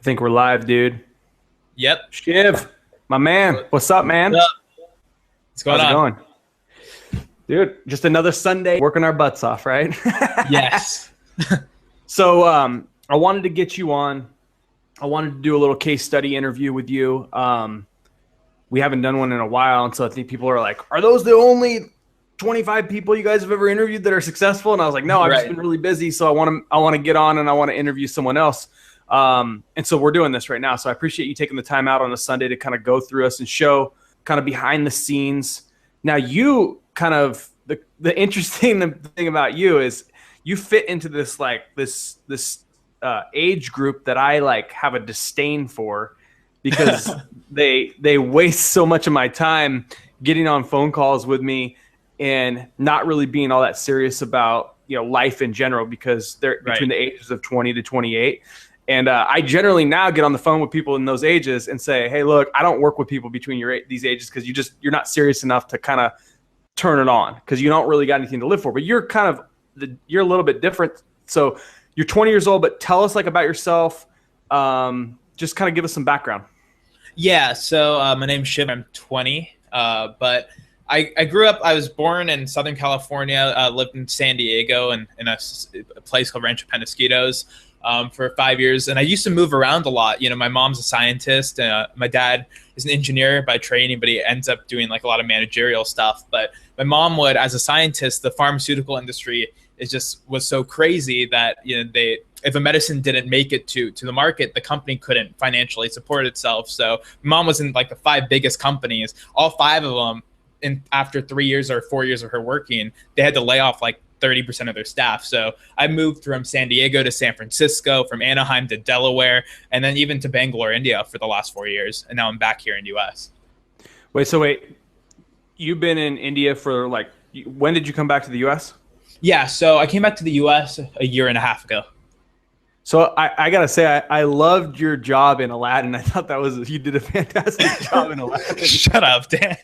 Think we're live, dude. Yep. Shiv, my man. What's up, man? What's up? What's going How's on? it going? Dude, just another Sunday working our butts off, right? Yes. So I wanted to get you on. I wanted to do a little case study interview with you. We haven't done one in a while, and so I think people are like, are those the only 25 people you guys have ever interviewed that are successful? And I was like, no, I've just been really busy, so I want to get on and I want to interview someone else. And so we're doing this right now. So I appreciate you taking the time out on a Sunday to kind of go through us and show kind of behind the scenes. Now you kind of, the interesting thing about you is you fit into this, like this age group that I like have a disdain for, because they waste so much of my time getting on phone calls with me and not really being all that serious about, life in general, because they're between the ages of 20 to 28. And I generally now get on the phone with people in those ages and say, hey, look, I don't work with people between these ages because you're not serious enough to kind of turn it on, because you don't really got anything to live for. But you're you're a little bit different. So you're 20 years old, but tell us about yourself. Just kind of give us some background. Yeah. So my name's Shiv. I'm 20. But I grew up. I was born in Southern California. Lived in San Diego and in a place called Rancho Penasquitos. For 5 years. And I used to move around a lot. My mom's a scientist. My dad is an engineer by training, but he ends up doing like a lot of managerial stuff. But my mom would, as a scientist, the pharmaceutical industry was so crazy that, if a medicine didn't make it to the market, the company couldn't financially support itself. So mom was in like the 5 biggest companies, all 5 of them. After 3 years or 4 years of her working, they had to lay off like 30% of their staff. So I moved from San Diego to San Francisco, from Anaheim to Delaware, and then even to Bangalore, India for the last 4 years. And now I'm back here in the US. Wait, you've been in India for when did you come back to the US? Yeah, so I came back to the US a year and a half ago. So I got to say, I loved your job in Aladdin. I thought you did a fantastic job in Aladdin. Shut up, Dan.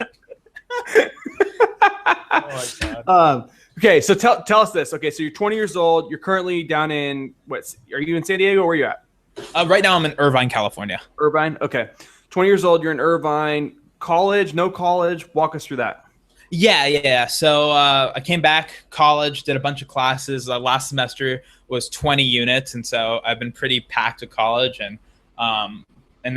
Oh my God. Okay, so tell us this. Okay, so you're 20 years old. You're currently down in are you in San Diego or where are you at? Right now I'm in Irvine, California. Irvine? Okay. 20 years old, you're in Irvine. College, no college? Walk us through that. Yeah. So I came back, college, did a bunch of classes. Last semester was 20 units, and so I've been pretty packed at college, and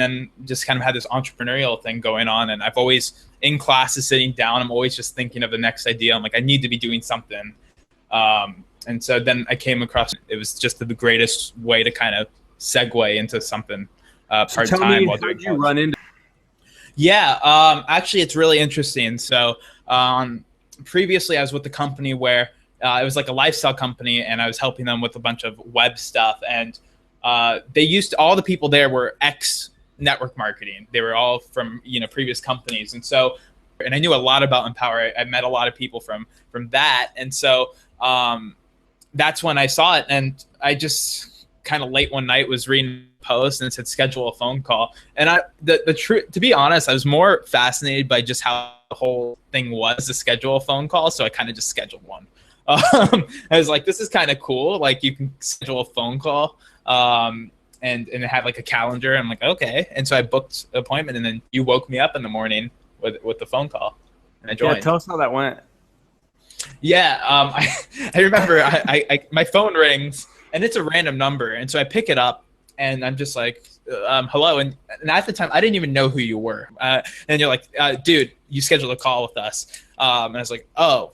then just kind of had this entrepreneurial thing going on. And I've always, in classes, sitting down, I'm always just thinking of the next idea. I'm like, I need to be doing something. And so then I came across, it was just the greatest way to kind of segue into something part-time. How did you run into? Yeah, actually, it's really interesting. So previously I was with the company where it was like a lifestyle company, and I was helping them with a bunch of web stuff. And all the people there were network marketing. They were all from previous companies, and I knew a lot about Empower. I met a lot of people from that, and so that's when I saw it. And I just kind of late one night was reading a post, and it said schedule a phone call. And the truth, to be honest, I was more fascinated by just how the whole thing was to schedule a phone call. So I kind of just scheduled one. I was like, this is kind of cool. Like, you can schedule a phone call. And it had like a calendar. I'm like, okay. And so I booked an appointment, and then you woke me up in the morning with the phone call, and I joined. Yeah, tell us how that went. Yeah. I remember my phone rings, and it's a random number. And so I pick it up, and I'm just like, hello. And at the time I didn't even know who you were. And you're like, dude, you scheduled a call with us. And I was like, oh.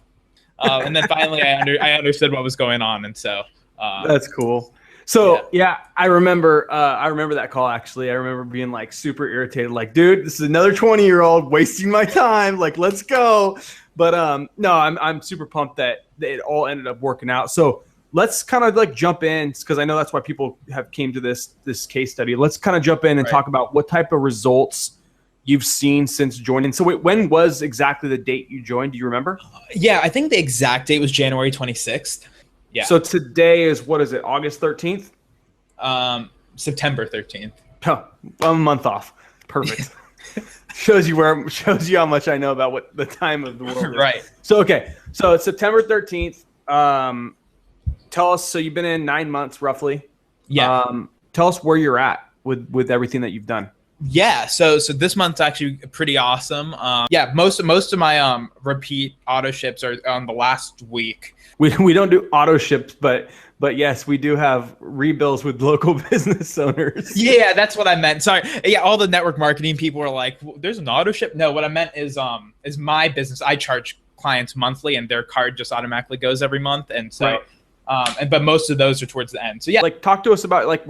And then finally I understood what was going on. And so that's cool. So yeah, I remember that call. Actually, I remember being like super irritated, like, dude, this is another 20-year-old wasting my time. Like, let's go. But no, I'm super pumped that it all ended up working out. So let's kind of like jump in, because I know that's why people came to this case study. Let's kind of jump in and talk about what type of results you've seen since joining. So wait, when was exactly the date you joined? Do you remember? Yeah, I think the exact date was January 26th. Yeah. So today is, what is it, August 13th? September 13th. Oh, a month off. Perfect. shows you how much I know about what the time of the world is. Right. So, okay. So it's September 13th. Tell us, so you've been in 9 months roughly. Yeah. Tell us where you're at. with everything that you've done? Yeah, so this month's actually pretty awesome. Yeah, most of my repeat auto ships are on the last week. We don't do auto ships, but yes, we do have rebills with local business owners. Yeah, that's what I meant. Sorry. Yeah, all the network marketing people were like, "There's an auto ship." No, what I meant is my business. I charge clients monthly, and their card just automatically goes every month, and so, right. but most of those are towards the end. So yeah, like talk to us about like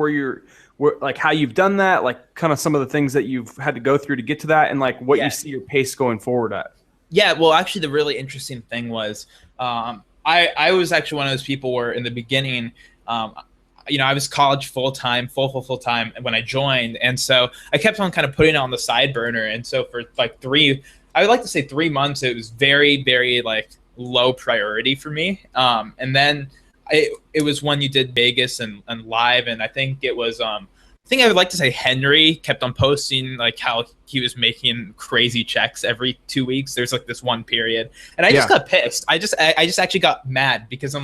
like how you've done that, like kind of some of the things that you've had to go through to get to that, and like what you see your pace going forward at. Yeah, well, actually, the really interesting thing was, I was actually one of those people where in the beginning, I was college full time when I joined, and so I kept on kind of putting it on the side burner, and so for like I would like to say 3 months, it was very, very like low priority for me, and then it was when you did Vegas and live, and I think it was I would like to say Henry kept on posting like how he was making crazy checks every 2 weeks. There's like this one period, and I just got pissed. I just actually got mad because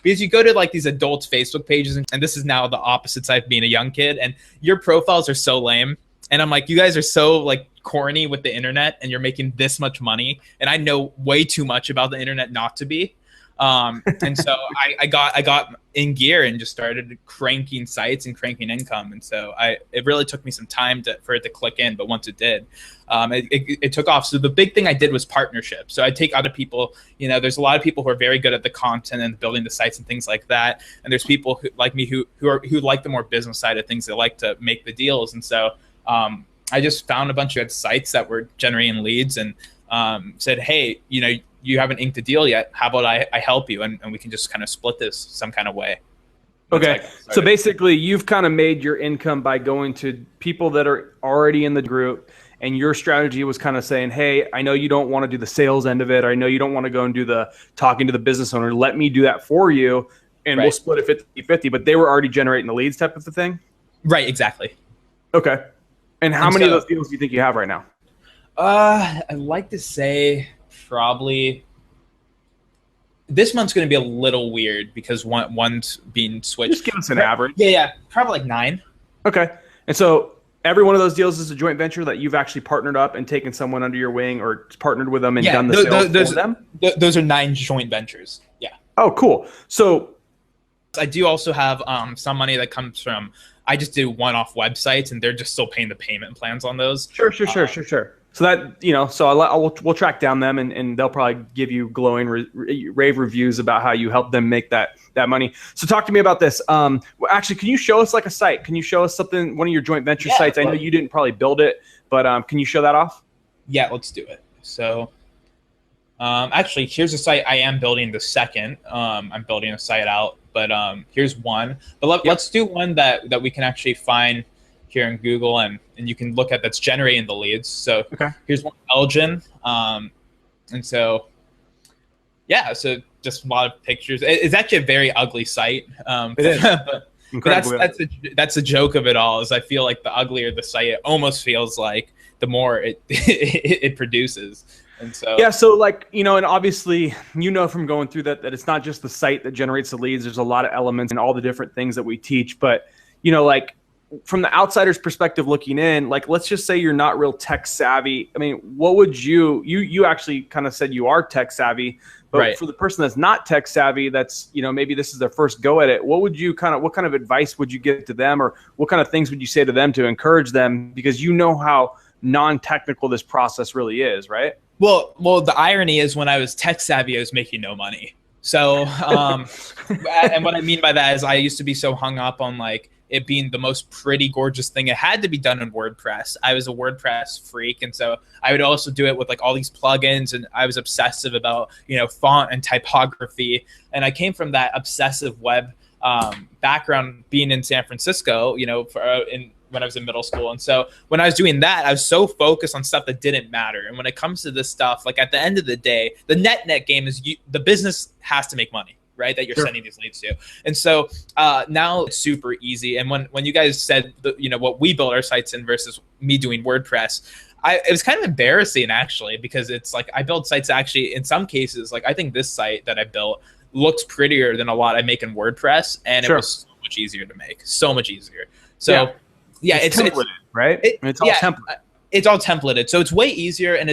because you go to like these adults Facebook pages, and this is now the opposite side of being a young kid, and your profiles are so lame, and I'm like, you guys are so like corny with the internet, and you're making this much money, and I know way too much about the internet not to be. And so I got in gear and just started cranking sites and cranking income. And so it really took me some time for it to click in, but once it did, it took off. So the big thing I did was partnership. So I take other people, there's a lot of people who are very good at the content and building the sites and things like that. And there's people who like me who like the more business side of things. They like to make the deals. And so, I just found a bunch of good sites that were generating leads and, said, hey, you haven't inked a deal yet. How about I help you? And we can just kind of split this some kind of way. Okay. So basically you've kind of made your income by going to people that are already in the group, and your strategy was kind of saying, hey, I know you don't want to do the sales end of it. Or I know you don't want to go and do the talking to the business owner. Let me do that for you. And we'll split it 50-50, but they were already generating the leads type of the thing. Right. Exactly. Okay. And how many of those deals do you think you have right now? I'd like to say probably this month's going to be a little weird because one's being switched. Just give us an average. Yeah. Probably like 9. Okay. And so every one of those deals is a joint venture that you've actually partnered up and taken someone under your wing or partnered with them and done the sales for them? Those are 9 joint ventures. Yeah. Oh, cool. So I do also have some money that comes from, I just do one-off websites, and they're just still paying the payment plans on those. Sure. So that, we'll track down them, and they'll probably give you glowing rave reviews about how you help them make that money. So talk to me about this. Actually, can you show us like a site? Can you show us something, one of your joint venture sites? I know you didn't probably build it, but can you show that off? Yeah, let's do it. So actually, here's a site I am building the second. I'm building a site out, but here's one. But let's do one that we can actually find here in Google, and you can look at that's generating the leads. So here's one, Elgin. And so, yeah, so just a lot of pictures. It's actually a very ugly site. It is. but that's the joke of it all, is I feel like the uglier the site, it almost feels like the more it produces. And so so like, and obviously, from going through that it's not just the site that generates the leads. There's a lot of elements and all the different things that we teach. But, like from the outsider's perspective looking in, like, let's just say you're not real tech savvy. I mean, what would you actually kind of said you are tech savvy, but for the person that's not tech savvy, that's, maybe this is their first go at it. What kind of advice would you give to them, or what kind of things would you say to them to encourage them? Because how non-technical this process really is, right? Well, the irony is when I was tech savvy, I was making no money. So, and what I mean by that is I used to be so hung up on like it being the most pretty, gorgeous thing. It had to be done in WordPress. I was a WordPress freak. And so I would also do it with like all these plugins, and I was obsessive about, font and typography. And I came from that obsessive web background being in San Francisco, when I was in middle school. And so when I was doing that, I was so focused on stuff that didn't matter. And when it comes to this stuff, like at the end of the day, the net game is the business has to make money, right? That you're sending these leads to. And so now it's super easy. And when you guys said, what we build our sites in versus me doing WordPress, it was kind of embarrassing actually, because it's like I build sites actually in some cases, like I think this site that I built looks prettier than a lot I make in WordPress. And it was so much easier to make, so much easier. So Yeah, it's templated, right? It's all templated. It's all templated, so it's way easier, and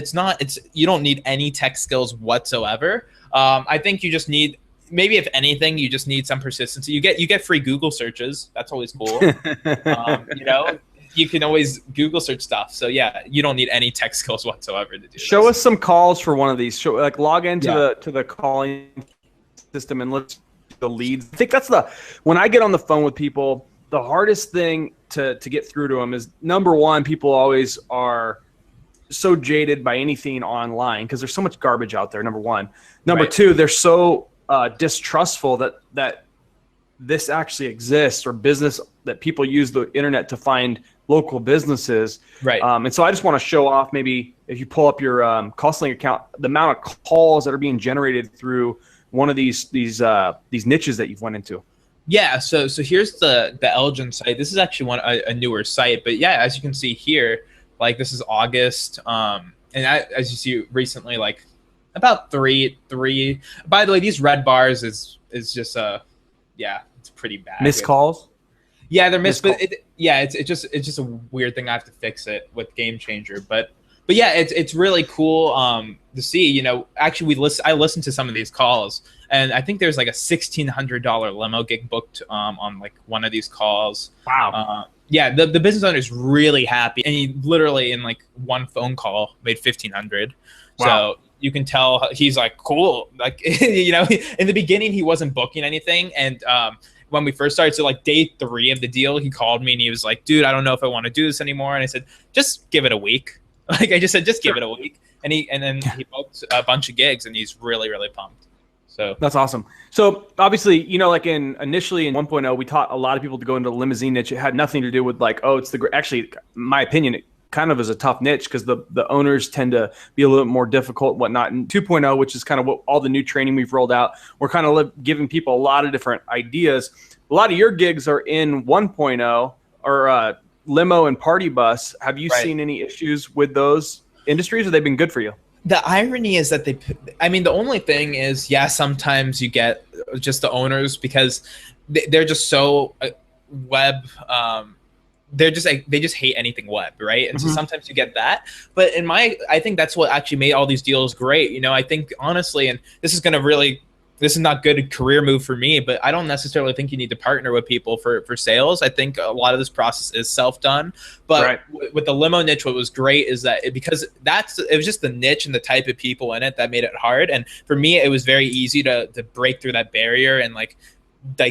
you don't need any tech skills whatsoever. I think you just need, maybe if anything, you just need some persistency. You get free Google searches. That's always cool. You can always Google search stuff. So yeah, you don't need any tech skills whatsoever to do. Show us some calls for one of these. Log into the calling system and let's the leads. I think that's when I get on the phone with people, the hardest thing to get through to them is, number one, people always are so jaded by anything online because there's so much garbage out there, number one. Number two, they're so distrustful that this actually exists, or business, that people use the internet to find local businesses. Right. And so I just want to show off, maybe if you pull up your CostLink account, the amount of calls that are being generated through one of these niches that you've went into. Yeah, so here's the Elgin site. This is actually a newer site, but yeah, as you can see here, like this is August, and as you see recently, like about three. By the way, these red bars is just it's pretty bad. Missed calls. Yeah, they're missed, but it's just a weird thing. I have to fix it with Game Changer, but yeah, it's really cool to see. Actually, I listened to some of these calls, and I think there's like a $1,600 limo gig booked on like one of these calls. Wow. The business owner is really happy, and he literally in like one phone call made $1,500. Wow. So you can tell he's like, cool. Like in the beginning he wasn't booking anything, and when we first started, so like day 3 of the deal, he called me and he was like, dude, I don't know if I want to do this anymore. And I said, just give it a week. Like I just said, just give it a week. And then he booked a bunch of gigs, and he's really, really pumped. So that's awesome. So obviously, like initially in 1.0, we taught a lot of people to go into the limousine niche. It had nothing to do with like, actually, in my opinion, it kind of is a tough niche because the owners tend to be a little bit more difficult and whatnot. And 2.0, which is kind of what all the new training we've rolled out, we're kind of giving people a lot of different ideas. A lot of your gigs are in 1.0 or limo and party bus. Have you seen any issues with those industries, or they've been good for you? The irony is that the only thing is, sometimes you get just the owners because they're just so web. They just hate anything web, right? And so sometimes you get that. But I think that's what actually made all these deals great. I think honestly, and this is not good career move for me, but I don't necessarily think you need to partner with people for sales. I think a lot of this process is self-done. But with the limo niche, what was great is that it was just the niche and the type of people in it that made it hard. And for me, it was very easy to break through that barrier and like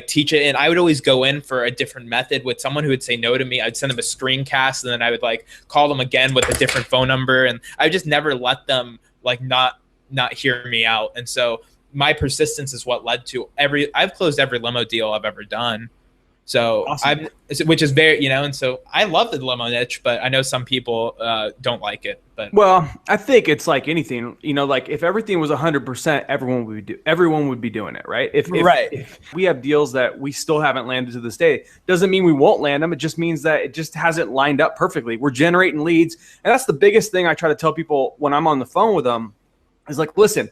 teach it. And I would always go in for a different method with someone who would say no to me. I'd send them a screencast, and then I would like call them again with a different phone number. And I just never let them like not hear me out. And so my persistence is what led to I've closed every limo deal I've ever done. So awesome. Which is very, and so I love the limo niche, but I know some people don't like it. But well, I think it's like anything, like if everything was 100%, everyone would be doing it, right? If we have deals that we still haven't landed to this day, doesn't mean we won't land them. It just means that it just hasn't lined up perfectly. We're generating leads, and that's the biggest thing I try to tell people when I'm on the phone with them is like, listen,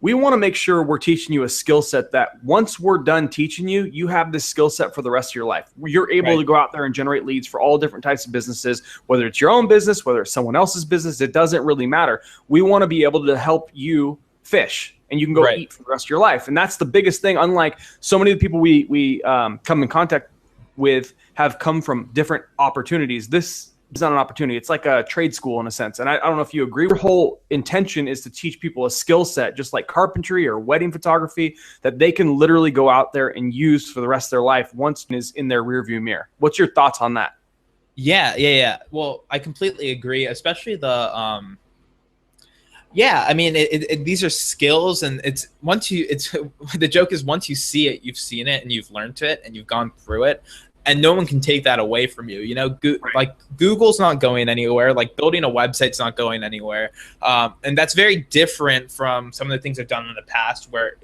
we want to make sure we're teaching you a skill set that once we're done teaching you, you have this skill set for the rest of your life. You're able to go out there and generate leads for all different types of businesses, whether it's your own business, whether it's someone else's business, it doesn't really matter. We want to be able to help you fish, and you can go eat for the rest of your life. And that's the biggest thing. Unlike so many of the people we come in contact with have come from different opportunities. This is not an opportunity. It's like a trade school in a sense. And I don't know if you agree. Your whole intention is to teach people a skill set, just like carpentry or wedding photography, that they can literally go out there and use for the rest of their life once it is in their rearview mirror. What's your thoughts on that? Yeah. Well, I completely agree, especially the I mean, these are skills, and the joke is once you see it, you've seen it and you've learned it and you've gone through it. And no one can take that away from you. Like Google's not going anywhere. Like building a website's not going anywhere. And that's very different from some of the things I've done in the past where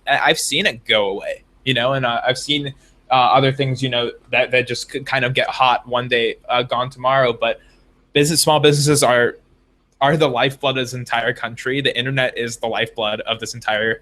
I've seen it go away, and I've seen other things, that just could kind of get hot one day, gone tomorrow. But small businesses are the lifeblood of this entire country. The internet is the lifeblood of this entire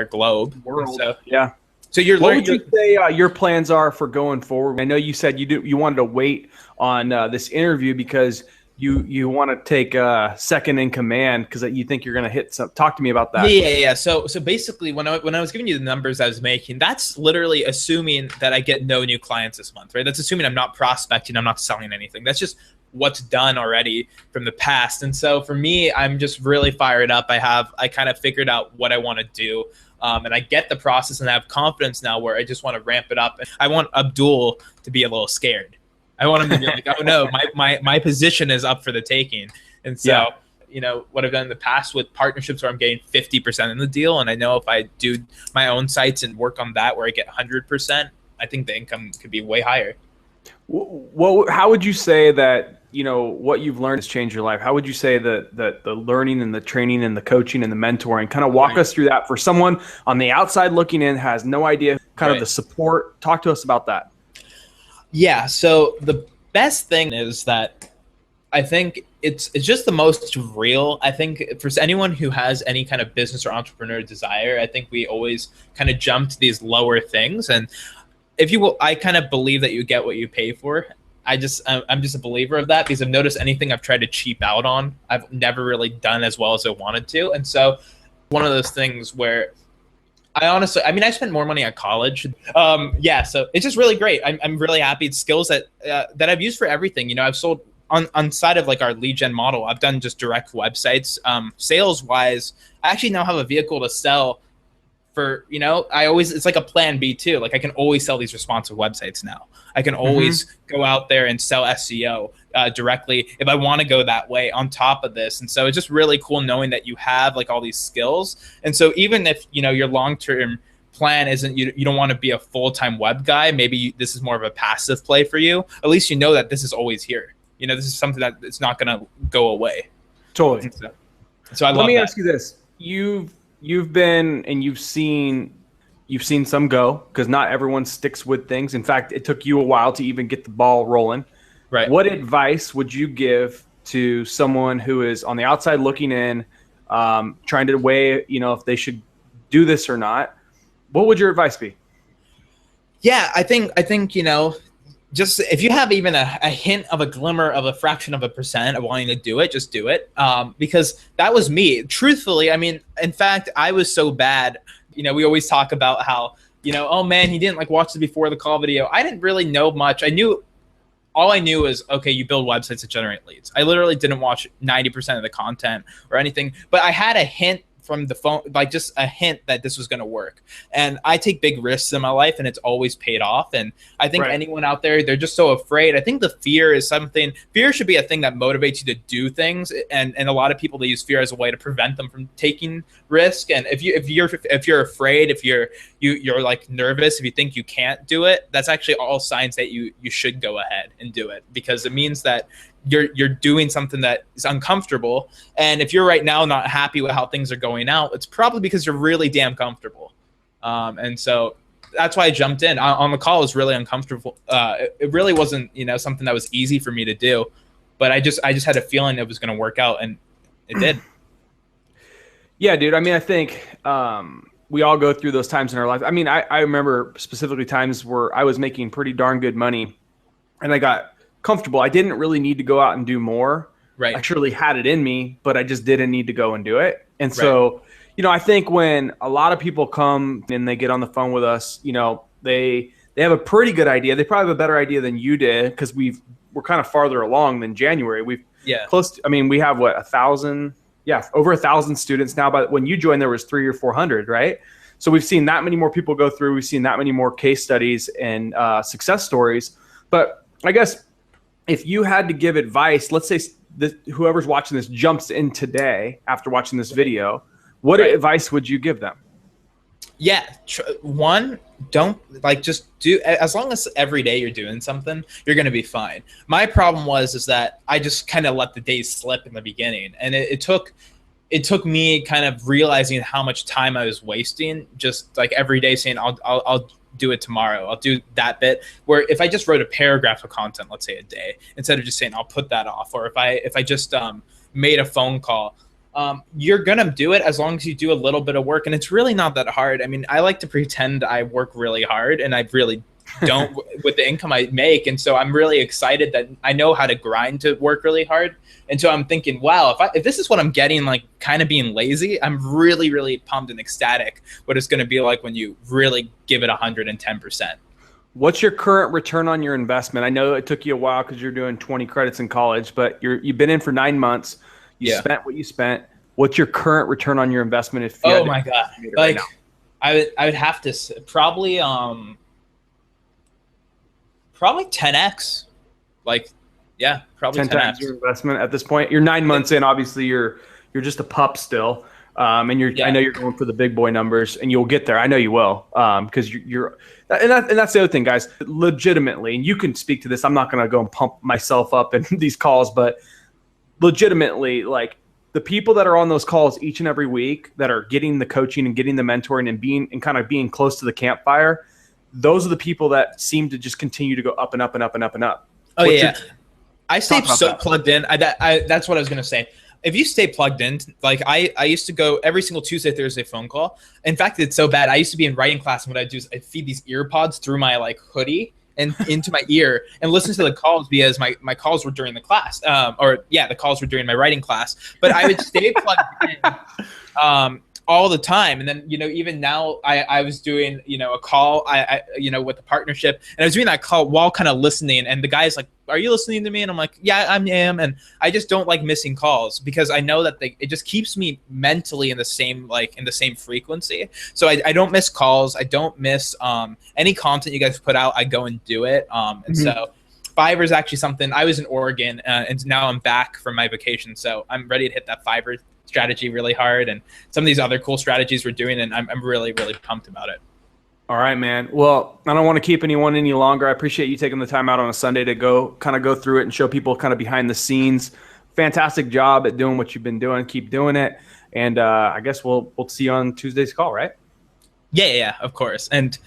globe. World. So, yeah. So you're What learning. would you say your plans are for going forward? I know you said you wanted to wait on this interview because you want to take second in command because you think you're going to hit some. Talk to me about that. Yeah. So basically, when I was giving you the numbers I was making, that's literally assuming that I get no new clients this month, right? That's assuming I'm not prospecting, I'm not selling anything. That's just what's done already from the past. And so for me, I'm just really fired up. I kind of figured out what I want to do. And I get the process, and I have confidence now where I just want to ramp it up. I want Abdul to be a little scared. I want him to be like, oh no, my position is up for the taking. And so, what I've done in the past with partnerships where I'm getting 50% in the deal. And I know if I do my own sites and work on that where I get 100%, I think the income could be way higher. Well, how would you say that, what you've learned has changed your life? How would you say that the learning and the training and the coaching and the mentoring, kind of walk us through that for someone on the outside looking in, has no idea, kind of the support. Talk to us about that. Yeah. So the best thing is that I think it's just the most real. I think for anyone who has any kind of business or entrepreneur desire, I think we always kind of jump to these lower things. And if you will, I kind of believe that you get what you pay for. I'm just a believer of that because I've noticed anything I've tried to cheap out on, I've never really done as well as I wanted to. And so one of those things where I spent more money at college. So it's just really great. I'm really happy. It's skills that I've used for everything. I've sold on side of like our lead gen model. I've done just direct websites. Sales wise, I actually now have a vehicle to sell for, it's like a plan B too. Like I can always sell these responsive websites now. I can always go out there and sell SEO directly if I want to go that way on top of this. And so it's just really cool knowing that you have like all these skills. And so even if, your long-term plan isn't, you don't want to be a full-time web guy, maybe this is more of a passive play for you. At least you know that this is always here. This is something that it's not going to go away. Totally. So I love Let me that. ask you this. You've been and you've seen some go because not everyone sticks with things. In fact, it took you a while to even get the ball rolling. Right. What advice would you give to someone who is on the outside looking in, trying to weigh, if they should do this or not? What would your advice be? Yeah, I think, just if you have even a hint of a glimmer of a fraction of a percent of wanting to do it, just do it. Because that was me. Truthfully, in fact, I was so bad. We always talk about how, oh man, he didn't watch the before the call video. I didn't really know much. All I knew was, okay, you build websites to generate leads. I literally didn't watch 90% of the content or anything, but I had a hint from the phone, just a hint that this was going to work. And I take big risks in my life and it's always paid off. And I think anyone out there, they're just so afraid. I think the fear should be a thing that motivates you to do things. And a lot of people, they use fear as a way to prevent them from taking risk. And if you're afraid, if you're nervous, if you think you can't do it, that's actually all signs that you should go ahead and do it, because it means that you're doing something that is uncomfortable. And if you're right now not happy with how things are going out, it's probably because you're really damn comfortable. And so that's why I jumped in. On the call, it was really uncomfortable. It really wasn't, something that was easy for me to do, but I just had a feeling it was going to work out, and it did. Yeah, dude. I think we all go through those times in our life. I remember specifically times where I was making pretty darn good money and I got comfortable. I didn't really need to go out and do more. Right. I surely had it in me, but I just didn't need to go and do it. And so, I think when a lot of people come and they get on the phone with us, they have a pretty good idea. They probably have a better idea than you did because we're kind of farther along than January. We have what, 1,000? Yeah, over 1,000 students now. But when you joined, there was 300 or 400, right? So we've seen that many more people go through. We've seen that many more case studies and success stories. But I guess if you had to give advice, let's say whoever's watching this jumps in today after watching this video, what advice would you give them? Yeah. One, don't just do, as long as every day you're doing something, you're going to be fine. My problem is that I just kind of let the days slip in the beginning. And it took me kind of realizing how much time I was wasting, just every day saying, I'll do it tomorrow. I'll do that bit. Where if I just wrote a paragraph of content, let's say a day, instead of just saying I'll put that off, or if I just made a phone call, you're going to do it as long as you do a little bit of work. And it's really not that hard. I mean, I like to pretend I work really hard, and I really don't with the income I make. And so I'm really excited that I know how to grind to work really hard. And so I'm thinking, wow, if this is what I'm getting, like kind of being lazy, I'm really, really pumped and ecstatic what it's going to be like when you really give it 110%. What's your current return on your investment? I know it took you a while because you're doing 20 credits in college, but you've been in for 9 months. You spent what you spent. What's your current return on your investment? If you oh my God, like I would have to probably 10x. Like, yeah, probably 10 times your investment at this point. You're 9 months in. Obviously, you're just a pup still, and I know you're going for the big boy numbers, and you'll get there. I know you will, because you're and that's the other thing, guys. Legitimately, and you can speak to this. I'm not going to go and pump myself up in these calls, but legitimately, like the people that are on those calls each and every week that are getting the coaching and getting the mentoring and kind of being close to the campfire, those are the people that seem to just continue to go up and up and up and up and up. Oh, yeah. I stay so plugged in. That's what I was going to say. If you stay plugged in, like I used to go every single Tuesday, Thursday phone call. In fact, it's so bad. I used to be in writing class, and what I'd do is I'd feed these ear pods through my like hoodie and into my ear and listen to the calls because my calls were during the class. The calls were during my writing class. But I would stay plugged in all the time. And then, even now I was doing, a call, with the partnership, and I was doing that call while kind of listening. And the guy's like, are you listening to me? And I'm like, yeah, I am. And I just don't like missing calls because I know that it just keeps me mentally in the same frequency. So I don't miss calls. I don't miss any content you guys put out. I go and do it. So Fiverr is actually something. I was in Oregon and now I'm back from my vacation. So I'm ready to hit that Fiverr strategy really hard, and some of these other cool strategies we're doing, and I'm really, really pumped about it. All right, man. Well, I don't want to keep anyone any longer. I appreciate you taking the time out on a Sunday to go through it and show people kind of behind the scenes. Fantastic job at doing what you've been doing. Keep doing it. And I guess we'll see you on Tuesday's call, right? Yeah, of course. And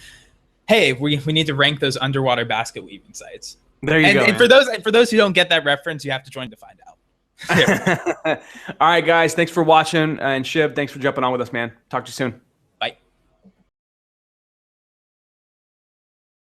hey, we need to rank those underwater basket weaving sites. There you go. And for those who don't get that reference, you have to join to find out. All right, guys. Thanks for watching. And Shiv, thanks for jumping on with us, man. Talk to you soon.